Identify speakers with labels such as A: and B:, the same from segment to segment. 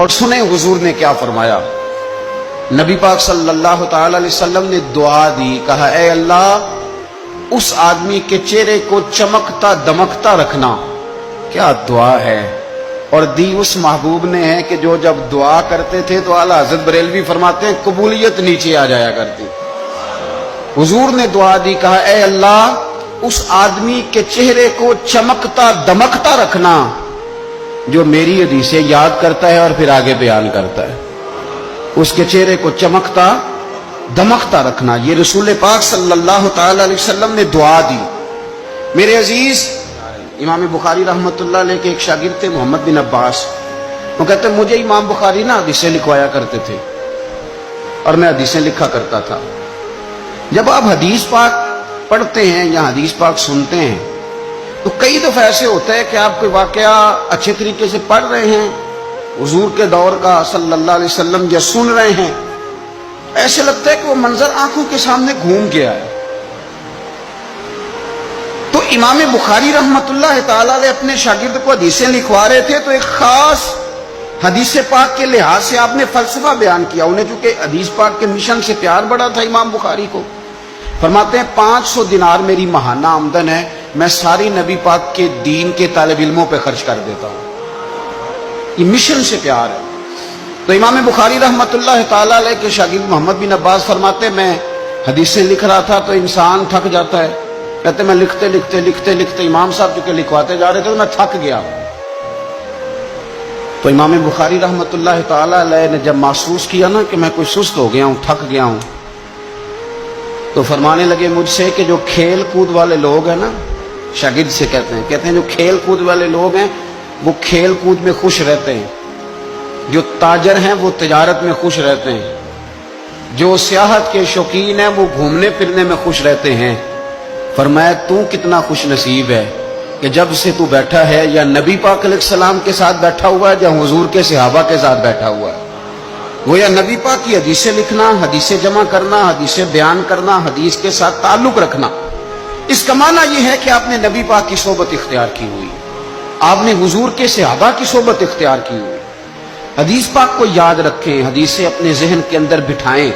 A: اور سنیں حضور نے کیا فرمایا۔ نبی پاک صلی اللہ تعالی علیہ وسلم نے دعا دی، کہا اے اللہ اس آدمی کے چہرے کو چمکتا دمکتا رکھنا۔ کیا دعا ہے، اور دی اس محبوب نے ہے کہ جو جب دعا کرتے تھے تو اعلیٰ حضرت بریلوی فرماتے ہیں قبولیت نیچے آ جایا کرتی۔ حضور نے دعا دی، کہا اے اللہ اس آدمی کے چہرے کو چمکتا دمکتا رکھنا جو میری حدیثیں یاد کرتا ہے اور پھر آگے بیان کرتا ہے۔ اس کے چہرے کو چمکتا دمکتا رکھنا، یہ رسول پاک صلی اللہ تعالی علیہ وسلم نے دعا دی۔ میرے عزیز، امام بخاری رحمۃ اللہ علیہ کے ایک شاگرد تھے محمد بن عباس، وہ کہتے ہیں مجھے امام بخاری نا حدیثیں لکھوایا کرتے تھے اور میں حدیثیں لکھا کرتا تھا۔ جب آپ حدیث پاک پڑھتے ہیں یا حدیث پاک سنتے ہیں تو کئی دفعہ ایسے ہوتا ہے کہ آپ کوئی واقعہ اچھے طریقے سے پڑھ رہے ہیں حضور کے دور کا صلی اللہ علیہ وسلم، یا سن رہے ہیں، ایسے لگتا ہے کہ وہ منظر آنکھوں کے سامنے گھوم گیا ہے۔ تو امام بخاری رحمۃ اللہ تعالی علیہ اپنے شاگرد کو حدیثیں لکھوا رہے تھے تو ایک خاص حدیث پاک کے لحاظ سے آپ نے فلسفہ بیان کیا۔ انہیں چونکہ حدیث پاک کے مشن سے پیار بڑا تھا امام بخاری کو، فرماتے ہیں 500 دینار میری ماہانہ آمدن ہے، میں ساری نبی پاک کے دین کے طالب علموں پہ خرچ کر دیتا ہوں۔ یہ مشن سے پیار ہے۔ تو امام بخاری رحمۃ اللہ تعالی علیہ کے شاگرد محمد بن عباس فرماتے ہیں میں حدیثیں لکھ رہا تھا تو انسان تھک جاتا ہے، کہتے میں لکھتے لکھتے امام صاحب چونکہ لکھواتے جا رہے تھے تو میں تھک گیا۔ تو امام بخاری رحمۃ اللہ تعالی علیہ نے جب محسوس کیا نا کہ میں کوئی سست ہو گیا ہوں، تھک گیا ہوں، تو فرمانے لگے مجھ سے کہ جو کھیل کود والے لوگ ہیں نا، شاگرد سے کہتے ہیں جو کھیل کود والے لوگ ہیں وہ کھیل کود میں خوش رہتے ہیں، جو تاجر ہیں وہ تجارت میں خوش رہتے ہیں، جو سیاحت کے شوقین ہیں وہ گھومنے پھرنے میں خوش رہتے ہیں۔ فرمایا تو کتنا خوش نصیب ہے کہ جب سے تو بیٹھا ہے یا نبی پاک علیہ السلام کے ساتھ بیٹھا ہوا ہے یا حضور کے صحابہ کے ساتھ بیٹھا ہوا ہے۔ وہ یا نبی پاک کی حدیثیں لکھنا، حدیثیں جمع کرنا، حدیثیں بیان کرنا، حدیث کے ساتھ تعلق رکھنا، اس کا معنی یہ ہے کہ آپ نے نبی پاک کی صحبت اختیار کی ہوئی، آپ نے حضور کے صحابہ کی صحبت اختیار کی ہوئی۔ حدیث پاک کو یاد رکھیں، حدیثیں اپنے ذہن کے اندر بٹھائیں۔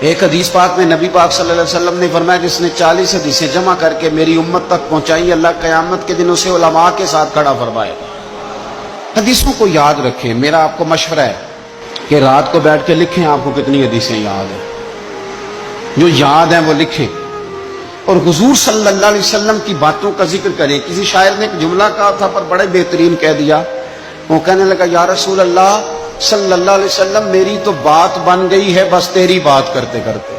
A: ایک حدیث پاک میں نبی پاک صلی اللہ علیہ وسلم نے فرمایا جس نے 40 حدیثیں جمع کر کے میری امت تک پہنچائی، اللہ قیامت کے دن اسے علماء کے ساتھ کھڑا فرمائے۔ حدیثوں کو یاد رکھیں۔ میرا آپ کو مشورہ ہے کہ رات کو بیٹھ کے لکھیں آپ کو کتنی حدیثیں یاد ہیں، جو یاد ہیں وہ لکھیں، اور حضور صلی اللہ علیہ وسلم کی باتوں کا ذکر کریں۔ کسی شاعر نے ایک جملہ کہا تھا پر بڑے بہترین کہہ دیا، وہ کہنے لگا یا رسول اللہ صلی اللہ علیہ وسلم میری تو بات بن گئی ہے بس تیری بات کرتے کرتے۔